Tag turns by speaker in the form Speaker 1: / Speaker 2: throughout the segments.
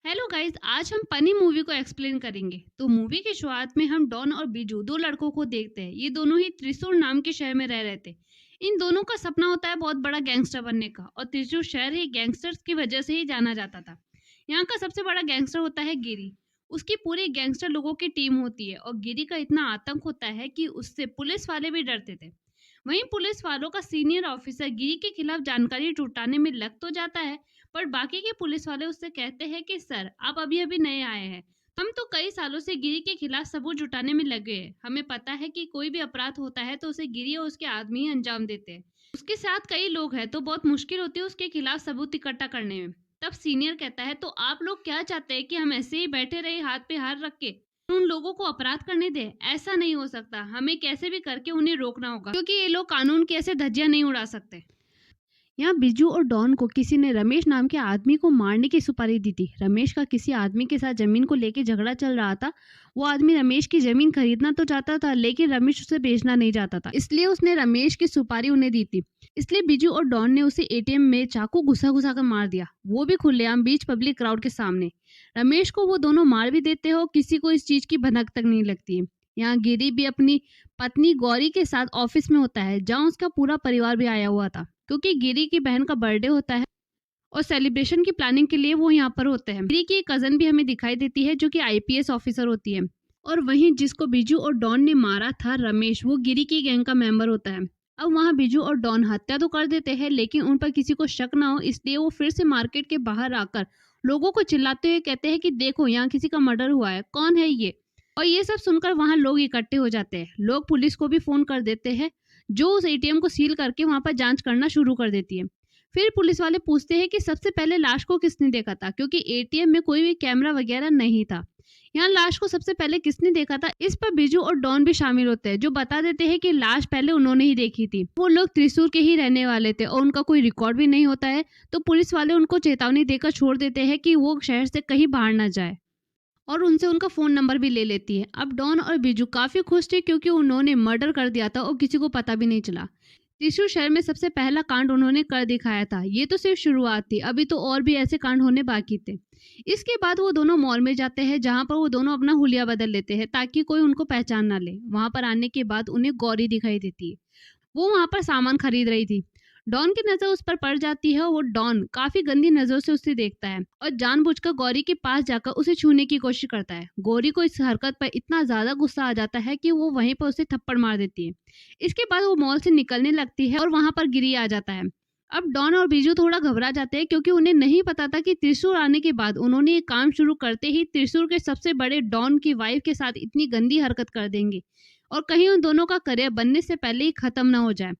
Speaker 1: Hello guys, आज हम पनी मूवी को एक्सप्लेन करेंगे। तो मूवी की शुरुआत में हम डॉन और बीजू दो लड़कों को देखते हैं। ये दोनों ही त्रिशूर नाम के शहर में रह रहे थे। इन दोनों का सपना होता है बहुत बड़ा गैंगस्टर बनने का, और त्रिशूर शहर ही गैंगस्टर्स की वजह से ही जाना जाता था। यहाँ का सबसे बड़ा गैंगस्टर होता है गिरी। उसकी पूरी गैंगस्टर लोगों की टीम होती है, और गिरी का इतना आतंक होता है कि उससे पुलिस वाले भी डरते थे। वहीं पुलिस वालों का सीनियर ऑफिसर गिरी के खिलाफ जानकारी जुटाने में लग तो जाता है, पर बाकी के पुलिस वाले उससे कहते हैं कि सर, आप अभी अभी नए आए हैं। हम तो कई सालों से गिरी के खिलाफ सबूत जुटाने में लगे हैं। हमें पता है कि कोई भी अपराध होता है तो उसे गिरी और उसके आदमी ही अंजाम देते हैं। उसके साथ कई लोग हैं तो बहुत मुश्किल होती है उसके खिलाफ सबूत इकट्ठा करने में। तब सीनियर कहता है, तो आप लोग क्या चाहते हैं कि हम ऐसे ही बैठे रहे हाथ पे हाथ रख के उन लोगों को अपराध करने दे? ऐसा नहीं हो सकता। हमें कैसे भी करके उन्हें रोकना होगा, क्योंकि ये लोग कानून की ऐसे धज्जियां नहीं उड़ा सकते। यहाँ बिजू और डॉन को किसी ने रमेश नाम के आदमी को मारने की सुपारी दी थी। रमेश का किसी आदमी के साथ जमीन को लेकर झगड़ा चल रहा था। वो आदमी रमेश की जमीन खरीदना तो चाहता था, लेकिन रमेश उसे बेचना नहीं चाहता था, इसलिए उसने रमेश की सुपारी उन्हें दी थी। इसलिए बिजू और डॉन ने उसे एटीएम में चाकू घुसा घुसा कर मार दिया, वो भी खुलेआम बीच पब्लिक क्राउड के सामने। रमेश को वो दोनों मार भी देते हो, किसी को इस चीज की भनक तक नहीं लगती है। यहाँ गिरी भी अपनी पत्नी गौरी के साथ ऑफिस में होता है, जहाँ उसका पूरा परिवार भी आया हुआ था, क्योंकि गिरी की बहन का बर्थडे होता है और सेलिब्रेशन की प्लानिंग के लिए वो यहाँ पर होते हैं। गिरी की कजन भी हमें दिखाई देती है, जो कि आईपीएस ऑफिसर होती है। और वहीं जिसको बिजू और डॉन ने मारा था, रमेश, वो गिरी की गैंग का मेंबर होता है। अब वहाँ बिजू और डॉन हत्या तो कर देते हैं, लेकिन उन पर किसी को शक ना हो इसलिए वो फिर से मार्केट के बाहर आकर लोगों को चिल्लाते हुए कहते हैं कि देखो, यहाँ किसी का मर्डर हुआ है, कौन है ये? और ये सब सुनकर वहाँ लोग इकट्ठे हो जाते हैं। लोग पुलिस को भी फोन कर देते हैं, जो उस एटीएम को सील करके वहां पर जांच करना शुरू कर देती है। फिर पुलिस वाले पूछते हैं कि सबसे पहले लाश को किसने देखा था, क्योंकि एटीएम में कोई भी कैमरा वगैरह नहीं था। यहाँ लाश को सबसे पहले किसने देखा था, इस पर बिजू और डॉन भी शामिल होते हैं, जो बता देते हैं कि लाश पहले उन्होंने ही देखी थी। वो लोग त्रिशूर के ही रहने वाले थे और उनका कोई रिकॉर्ड भी नहीं होता है, तो पुलिस वाले उनको चेतावनी देकर छोड़ देते हैं कि वो शहर से कहीं बाहर ना जाए, और उनसे उनका फ़ोन नंबर भी ले लेती है। अब डॉन और बिजू काफ़ी खुश थे, क्योंकि उन्होंने मर्डर कर दिया था और किसी को पता भी नहीं चला। त्रिशूर शहर में सबसे पहला कांड उन्होंने कर दिखाया था। ये तो सिर्फ शुरुआत थी, अभी तो और भी ऐसे कांड होने बाकी थे। इसके बाद वो दोनों मॉल में जाते हैं, जहाँ पर वो दोनों अपना हुलिया बदल लेते हैं ताकि कोई उनको पहचान ना ले। वहाँ पर आने के बाद उन्हें गौरी दिखाई देती है। वो वहाँ पर सामान खरीद रही थी। डॉन की नजर उस पर पड़ जाती है और वो डॉन काफी गंदी नजरों से उसे देखता है और जानबूझकर गौरी के पास जाकर उसे छूने की कोशिश करता है। गौरी को इस हरकत पर इतना ज्यादा गुस्सा आ जाता है कि वो वहीं पर उसे थप्पड़ मार देती है। इसके बाद वो मॉल से निकलने लगती है और वहां पर गिरी आ जाता है। अब डॉन और बीजू थोड़ा घबरा जाते हैं, क्योंकि उन्हें नहीं पता था कि त्रिशूर आने के बाद उन्होंने ये काम शुरू करते ही त्रिशूर के सबसे बड़े डॉन की वाइफ के साथ इतनी गंदी हरकत कर देंगे, और कहीं उन दोनों का करियर बनने से पहले ही खत्म ना हो जाए।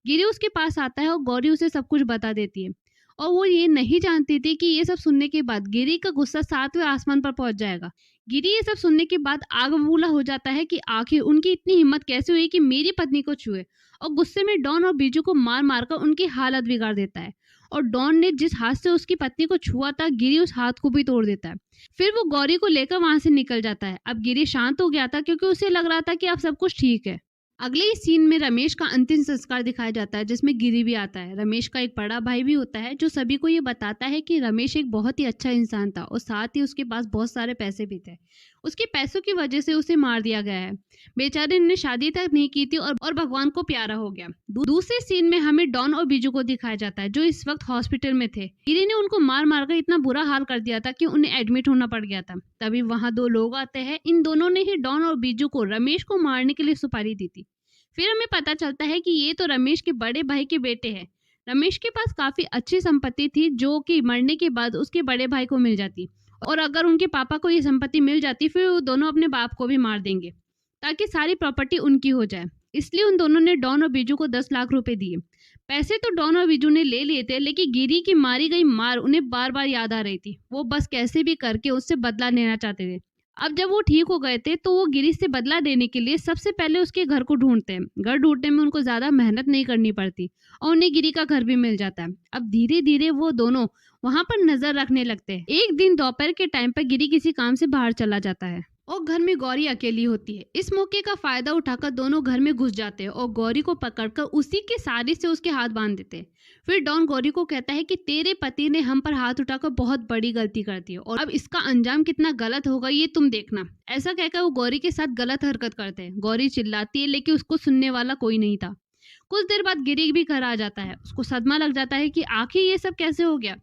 Speaker 1: गिरी उसके पास आता है और गौरी उसे सब कुछ बता देती है, और वो ये नहीं जानती थी कि ये सब सुनने के बाद गिरी का गुस्सा 7वें आसमान पर पहुंच जाएगा। गिरी ये सब सुनने के बाद आग बबूला हो जाता है कि आखिर उनकी इतनी हिम्मत कैसे हुई कि मेरी पत्नी को छुए, और गुस्से में डॉन और बीजू को मार मारकर उनकी हालत बिगाड़ देता है। और डॉन ने जिस हाथ से उसकी पत्नी को छुआ था, गिरी उस हाथ को भी तोड़ देता है। फिर वो गौरी को लेकर वहां से निकल जाता है। अब गिरी शांत हो गया था, क्योंकि उसे लग रहा था कि अब सब कुछ ठीक है। अगले ही सीन में रमेश का अंतिम संस्कार दिखाया जाता है, जिसमें गिरी भी आता है। रमेश का एक बड़ा भाई भी होता है, जो सभी को ये बताता है कि रमेश एक बहुत ही अच्छा इंसान था, और साथ ही उसके पास बहुत सारे पैसे भी थे। उसके पैसों की वजह से उसे मार दिया गया है। बेचारे ने शादी तक नहीं की थी और भगवान को प्यारा हो गया। दूसरे सीन में हमें डॉन और बीजू को दिखाया जाता है, जो इस वक्त हॉस्पिटल में थे। गिरी ने उनको मार मार कर इतना बुरा हाल कर दिया था कि उन्हें एडमिट होना पड़ गया था। तभी वहां दो लोग आते हैं। इन दोनों ने ही डॉन और बीजू को रमेश को मारने के लिए सुपारी दी थी। फिर हमें पता चलता है कि ये तो रमेश के बड़े भाई के बेटे हैं। रमेश के पास काफी अच्छी संपत्ति थी, जो कि मरने के बाद उसके बड़े भाई को मिल जाती, और अगर उनके पापा को ये संपत्ति मिल जाती, फिर वो दोनों अपने बाप को भी मार देंगे ताकि सारी प्रॉपर्टी उनकी हो जाए। इसलिए उन दोनों ने डॉन और बीजू को 10 लाख रुपए दिए। पैसे तो डॉन और बीजू ने ले लिए थे, लेकिन गिरी की मारी गई मार उन्हें बार बार याद आ रही थी। वो बस कैसे भी करके उससे बदला लेना चाहते थे। अब जब वो ठीक हो गए थे, तो वो गिरी से बदला लेने के लिए सबसे पहले उसके घर को ढूंढते हैं। घर ढूंढने में उनको ज्यादा मेहनत नहीं करनी पड़ती, और उन्हें गिरी का घर भी मिल जाता है। अब धीरे धीरे वो दोनों वहां पर नजर रखने लगते हैं। एक दिन दोपहर के टाइम पर गिरी किसी काम से बाहर चला जाता है, और घर में गौरी अकेली होती है। इस मौके का फायदा उठाकर दोनों घर में घुस जाते हैं और गौरी को पकड़कर उसी की साड़ी से उसके हाथ बांध देते हैं। फिर डॉन गौरी को कहता है कि तेरे पति ने हम पर हाथ उठाकर बहुत बड़ी गलती कर दी है और अब इसका अंजाम कितना गलत होगा ये तुम देखना। ऐसा कहकर वो गौरी के साथ गलत हरकत करते हैं। गौरी चिल्लाती है लेकिन उसको सुनने वाला कोई नहीं था। कुछ देर बाद गिरी भी घर आ जाता है। उसको सदमा लग जाता है कि आखिर ये सब कैसे हो गया।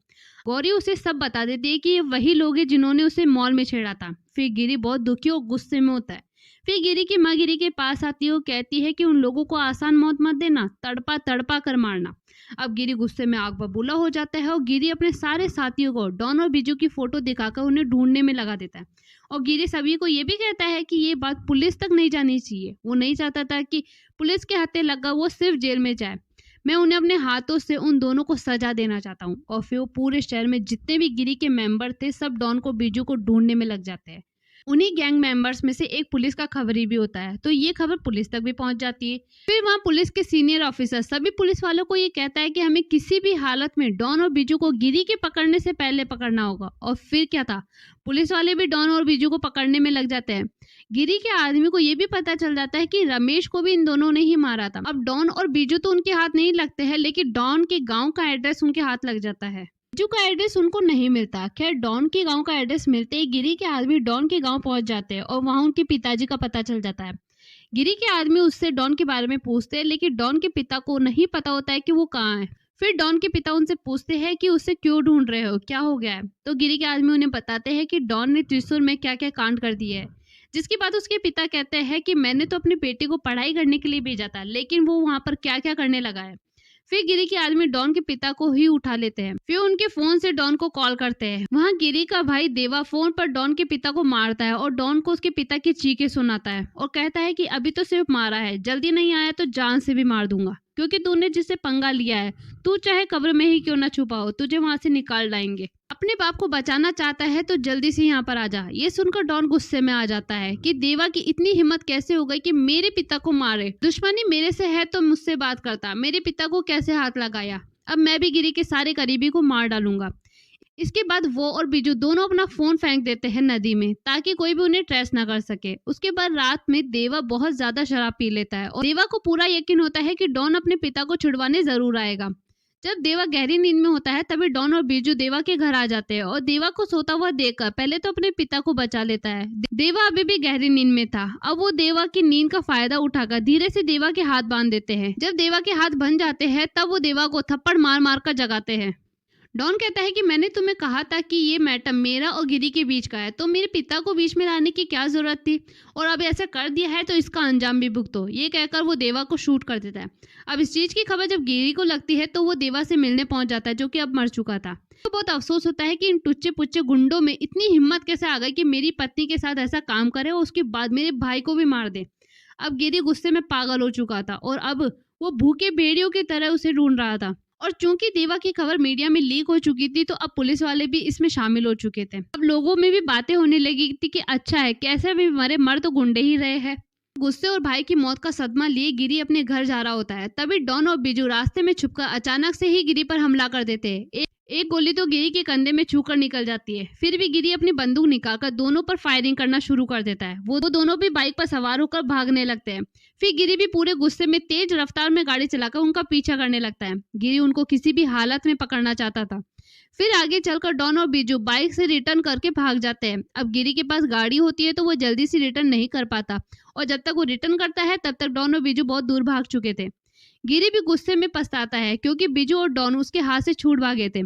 Speaker 1: गौरी उसे सब बता देती है कि ये वही लोग हैं जिन्होंने उसे मॉल में छेड़ा था। फिर गिरी बहुत दुखी और गुस्से में होता है। फिर गिरी की माँ गिरी के पास आती है और कहती है कि उन लोगों को आसान मौत मत देना, तड़पा तड़पा कर मारना। अब गिरी गुस्से में आग बबूला हो जाता है और गिरी अपने सारे साथियों को डॉन और बिजू की फोटो दिखाकर उन्हें ढूंढने में लगा देता है। और गिरी सभी को ये भी कहता है कि ये बात पुलिस तक नहीं जानी चाहिए। वो नहीं चाहता था कि पुलिस के हाथे लगा वो सिर्फ जेल में जाए। मैं उन्हें अपने हाथों से उन दोनों को सजा देना चाहता हूँ। और फिर वो पूरे शहर में जितने भी गिरी के मेंबर थे सब डॉन को बिजू को ढूंढने में लग जाते हैं। उन्हीं गैंग मेंबर्स में से एक पुलिस का खबरी भी होता है, तो ये खबर पुलिस तक भी पहुंच जाती है। फिर वहाँ पुलिस के सीनियर ऑफिसर सभी पुलिस वालों को ये कहता है कि हमें किसी भी हालत में डॉन और बिजू को गिरी के पकड़ने से पहले पकड़ना होगा। और फिर क्या था, पुलिस वाले भी डॉन और बिजू को पकड़ने में लग जाते हैं। गिरी के आदमी को ये भी पता चल जाता है कि रमेश को भी इन दोनों ने ही मारा था। अब डॉन और बिजू तो उनके हाथ नहीं लगते हैं, लेकिन डॉन के गाँव का एड्रेस उनके हाथ लग जाता है। बिजू का एड्रेस उनको नहीं मिलता। खैर डॉन के गांव का एड्रेस मिलते ही गिरी के आदमी डॉन के गांव पहुंच जाते हैं और वहां उनके पिताजी का पता चल जाता है। गिरी के आदमी उससे डॉन के बारे में पूछते हैं, लेकिन डॉन के पिता को नहीं पता होता है कि वो कहाँ है। फिर डॉन के पिता उनसे पूछते हैं कि उसे क्यों ढूंढ रहे हो, क्या हो गया है। तो गिरी के आदमी उन्हें बताते हैं कि डॉन ने त्रिशूल में क्या क्या कांड कर दिए है। जिसकी बात उसके पिता कहते हैं कि मैंने तो अपने बेटे को पढ़ाई करने के लिए भेजा था, लेकिन वो वहां पर क्या क्या करने लगा है। फिर गिरी के आदमी डॉन के पिता को ही उठा लेते हैं। फिर उनके फोन से डॉन को कॉल करते हैं। वहाँ गिरी का भाई देवा फोन पर डॉन के पिता को मारता है और डॉन को उसके पिता की चीखें सुनाता है और कहता है कि अभी तो सिर्फ मारा है, जल्दी नहीं आया तो जान से भी मार दूंगा, क्योंकि तूने जिससे पंगा लिया है, तू चाहे कब्र में ही क्यों ना छुपा हो, तुझे वहां से निकाल लाएंगे। अपने बाप को बचाना चाहता है तो जल्दी से यहाँ पर आ जा। ये सुनकर डॉन गुस्से में आ जाता है कि देवा की इतनी हिम्मत कैसे हो गई कि मेरे पिता को मारे। दुश्मनी मेरे से है तो मुझसे बात करता, मेरे पिता को कैसे हाथ लगाया। अब मैं भी गिरी के सारे करीबी को मार डालूंगा। इसके बाद वो और बिजू दोनों अपना फोन फेंक देते हैं नदी में, ताकि कोई भी उन्हें ट्रेस ना कर सके। उसके बाद रात में देवा बहुत ज्यादा शराब पी लेता है और देवा को पूरा यकीन होता है कि डॉन अपने पिता को छुड़वाने जरूर आएगा। जब देवा गहरी नींद में होता है तभी डॉन और बिजू देवा के घर आ जाते हैं और देवा को सोता हुआ देखकर पहले तो अपने पिता को बचा लेता है। देवा अभी भी गहरी नींद में था। अब वो देवा की नींद का फायदा उठाकर धीरे से देवा के हाथ बांध देते हैं। जब देवा के हाथ बंध जाते हैं तब वो देवा को थप्पड़ मार मार कर जगाते हैं। डॉन कहता है कि मैंने तुम्हें कहा था कि ये मैटर मेरा और गिरी के बीच का है, तो मेरे पिता को बीच में लाने की क्या जरूरत थी, और अब ऐसा कर दिया है तो इसका अंजाम भी भुगतो। ये कहकर वो देवा को शूट कर देता है। अब इस चीज की खबर जब गिरी को लगती है तो वो देवा से मिलने पहुंच जाता है, जो कि अब मर चुका था। तो बहुत अफसोस होता है कि इन टुच्चे पुच्चे गुंडों में इतनी हिम्मत कैसे आ गई कि मेरी पत्नी के साथ ऐसा काम करे और उसके बाद मेरे भाई को भी मार दे। अब गिरी गुस्से में पागल हो चुका था और अब वो भूखे भेड़ियों की तरह उसे ढूंढ रहा था। और चूंकि देवा की खबर मीडिया में लीक हो चुकी थी तो अब पुलिस वाले भी इसमें शामिल हो चुके थे। अब लोगों में भी बातें होने लगी थी कि अच्छा है, कैसे भी मरे, मर तो गुंडे ही रहे हैं। गुस्से और भाई की मौत का सदमा लिए गिरी अपने घर जा रहा होता है। तभी डॉन और बिजू रास्ते में छुपकर अचानक से ही गिरी पर हमला कर देते हैं। एक गोली तो गिरी के कंधे में छूकर निकल जाती है। फिर भी गिरी अपनी बंदूक निकालकर दोनों पर फायरिंग करना शुरू कर देता है। वो दोनों भी बाइक पर सवार होकर भागने लगते हैं। फिर गिरी भी पूरे गुस्से में तेज रफ्तार में गाड़ी चलाकर उनका पीछा करने लगता है। गिरी उनको किसी भी हालत में पकड़ना चाहता था। फिर आगे चलकर डॉन और बिजू बाइक से रिटर्न करके भाग जाते हैं। अब गिरी के पास गाड़ी होती है तो वो जल्दी से रिटर्न नहीं कर पाता, और जब तक वो रिटर्न करता है तब तक डॉन और बिजू बहुत दूर भाग चुके थे। गिरी भी गुस्से में पछताता है क्योंकि बिजू और डॉन उसके हाथ से छूट भागे थे।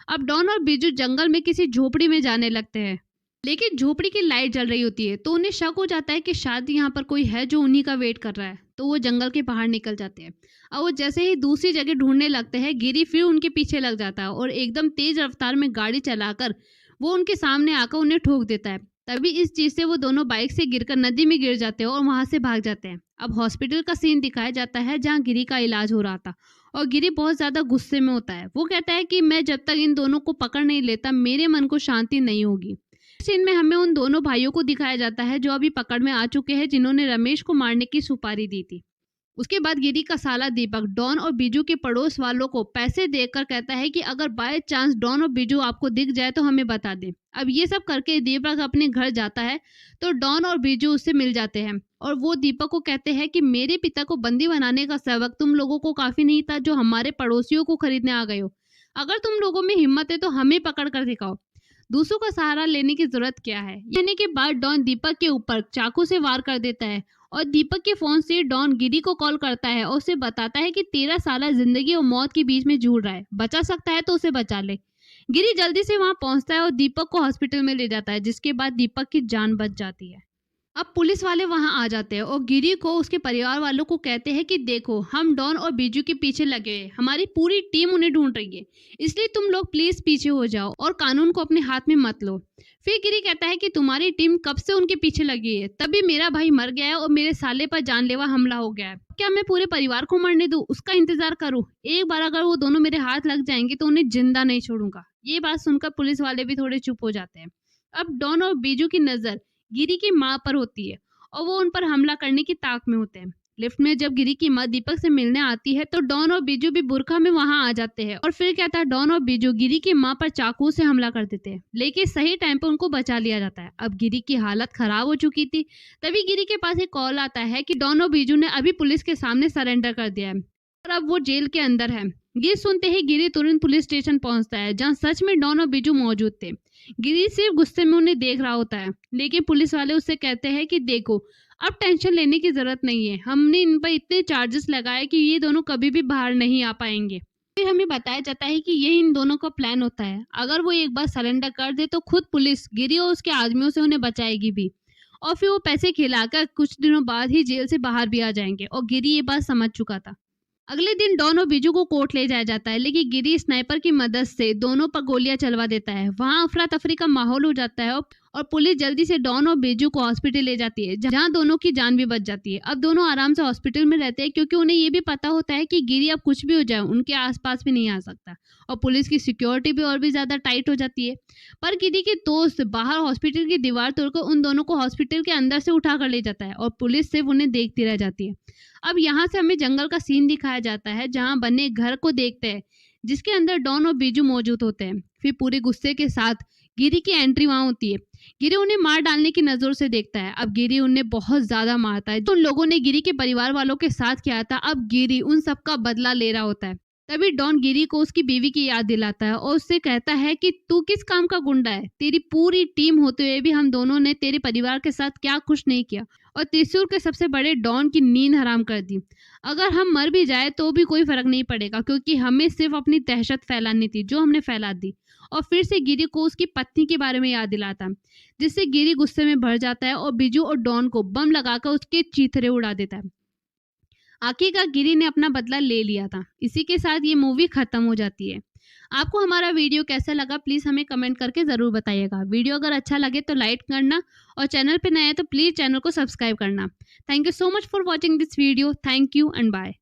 Speaker 1: अब डॉन और बिजू जंगल में किसी झोपड़ी में जाने लगते हैं, लेकिन झोपड़ी की लाइट जल रही होती है तो उन्हें शक हो जाता है कि शायद यहाँ पर कोई है जो उन्हीं का वेट कर रहा है। तो वो जंगल के बाहर निकल जाते हैं और वो जैसे ही दूसरी जगह ढूंढने लगते हैं, गिरी फिर उनके पीछे लग जाता है और एकदम तेज रफ्तार में गाड़ी चलाकर वो उनके सामने आकर उन्हें ठोक देता है। तभी इस चीज से वो दोनों बाइक से गिरकर नदी में गिर जाते हैं और वहां से भाग जाते हैं। अब हॉस्पिटल का सीन दिखाया जाता है जहाँ गिरी का इलाज हो रहा था और गिरी बहुत ज्यादा गुस्से में होता है। वो कहता है कि मैं जब तक इन दोनों को पकड़ नहीं लेता मेरे मन को शांति नहीं होगी। सीन में हमें उन दोनों भाइयों को दिखाया जाता है जो अभी पकड़ में आ चुके हैं, जिन्होंने रमेश को मारने की सुपारी दी थी। उसके बाद गिरी का साला दीपक डॉन और बीजू के पड़ोस वालों को पैसे देकर कहता है कि अगर बाय चांस डॉन और बीजू आपको दिख जाए तो हमें बता दें। अब ये सब करके दीपक अपने घर जाता है तो डॉन और बीजू उससे मिल जाते हैं और वो दीपक को कहते हैं कि मेरे पिता को बंदी बनाने का सबक तुम लोगों को काफी नहीं था जो हमारे पड़ोसियों को खरीदने आ गए हो। अगर तुम लोगों में हिम्मत है तो हमें पकड़ कर दिखाओ। दूसरों का सहारा लेने की जरूरत क्या है। कहने के बाद डॉन दीपक के ऊपर चाकू से वार कर देता है और दीपक के फोन से डॉन गिरी को कॉल करता है और उसे बताता है कि तेरा साला जिंदगी और मौत के बीच में जूझ रहा है, बचा सकता है तो उसे बचा ले। गिरी जल्दी से वहां पहुंचता है और दीपक को हॉस्पिटल में ले जाता है, जिसके बाद दीपक की जान बच जाती है। अब पुलिस वाले वहां आ जाते हैं और गिरी को उसके परिवार वालों को कहते हैं कि देखो हम डॉन और बीजू के पीछे लगे हैं, हमारी पूरी टीम उन्हें ढूंढ रही है, इसलिए तुम लोग प्लीज पीछे हो जाओ और कानून को अपने हाथ में मत लो। फिर गिरी कहता है कि तुम्हारी टीम कब से उनके पीछे लगी है, तभी मेरा भाई मर गया है और मेरे साले पर जानलेवा हमला हो गया है। क्या मैं पूरे परिवार को मरने दूं, उसका इंतजार करूं? एक बार अगर वो दोनों मेरे हाथ लग जाएंगे तो उन्हें जिंदा नहीं छोड़ूंगा। ये बात सुनकर पुलिस वाले भी थोड़े चुप हो जाते हैं। अब डॉन और बीजू की नजर गिरी की माँ पर होती है और वो उन पर हमला करने की ताक में होते हैं। लिफ्ट में जब गिरी की माँ दीपक से मिलने आती है तो डॉन और बीजू भी बुरखा में वहां आ जाते हैं और फिर कहता है डॉन और बीजू गिरी की माँ पर चाकू से हमला कर देते हैं, लेकिन सही टाइम पर उनको बचा लिया जाता है। अब गिरी की हालत खराब हो चुकी थी, तभी गिरी के पास एक कॉल आता है कि डॉन और बीजू ने अभी पुलिस के सामने सरेंडर कर दिया है और अब वो जेल के अंदर है। ये सुनते ही गिरी तुरंत पुलिस स्टेशन पहुंचता है जहाँ सच में डॉन और बीजू मौजूद थे। गिरी सिर्फ गुस्से में उन्हें देख रहा होता है, लेकिन पुलिस वाले उससे कहते हैं कि देखो अब टेंशन लेने की जरूरत नहीं है, हमने इन पर इतने चार्जेस लगाए कि ये दोनों कभी भी बाहर नहीं आ पाएंगे। फिर हमें बताया जाता है कि यही इन दोनों का प्लान होता है, अगर वो एक बार सरेंडर कर दे तो खुद पुलिस गिरी और उसके आदमियों से उन्हें बचाएगी भी और फिर वो पैसे खिलाकर कुछ दिनों बाद ही जेल से बाहर भी आ जाएंगे और गिरी ये बात समझ चुका था। अगले दिन डॉन और बीजू को कोर्ट ले जाया जाता है, लेकिन गिरी स्नाइपर की मदद से दोनों पर गोलियां चलवा देता है। वहां अफरा तफरी का माहौल हो जाता है और पुलिस जल्दी से डॉन और बीजू को हॉस्पिटल ले जाती है जहां दोनों की जान भी बच जाती है। अब दोनों आराम से हॉस्पिटल में रहते हैं क्योंकि उन्हें ये भी पता होता है कि गिरी अब कुछ भी हो जाए उनके आसपास भी नहीं आ सकता और पुलिस की सिक्योरिटी भी और भी ज्यादा टाइट हो जाती है। पर गिरी के दोस्त बाहर हॉस्पिटल की दीवार तोड़कर उन दोनों को हॉस्पिटल के अंदर से उठा कर ले जाता है और पुलिस सिर्फ उन्हें देखती रह जाती है। अब यहाँ से हमें जंगल का सीन दिखाया जाता है जहाँ बने घर को देखते हैं जिसके अंदर डॉन और बीजू मौजूद होते हैं। फिर पूरे गुस्से के साथ गिरी की एंट्री वहां होती है। गिरी उन्हें मार डालने की नजर से देखता है। अब गिरी उन्हें बहुत ज्यादा मारता है। जो उन लोगों ने गिरी के परिवार वालों के साथ किया था, अब गिरी उन सबका बदला ले रहा होता है। तभी डॉन गिरी को उसकी बीवी की याद दिलाता है और उससे कहता है कि तू किस काम का गुंडा है, तेरी पूरी टीम होते हुए भी हम दोनों ने तेरे परिवार के साथ क्या कुछ नहीं किया और त्रिशूल के सबसे बड़े डॉन की नींद हराम कर दी। अगर हम मर भी जाए तो भी कोई फर्क नहीं पड़ेगा क्योंकि हमें सिर्फ अपनी दहशत फैलानी थी जो हमने फैला दी। और फिर से गिरी को उसकी पत्नी के बारे में याद दिलाता, जिससे गिरी गुस्से में भर जाता है और बीजू और डॉन को बम लगाकर उसके चीथड़े उड़ा देता है। आखिरकार गिरी ने अपना बदला ले लिया था। इसी के साथ ये मूवी खत्म हो जाती है। आपको हमारा वीडियो कैसा लगा प्लीज़ हमें कमेंट करके ज़रूर बताइएगा। वीडियो अगर अच्छा लगे तो लाइक करना और चैनल पे नए हैं तो प्लीज़ चैनल को सब्सक्राइब करना। Thank you so much for watching this video. Thank you and bye.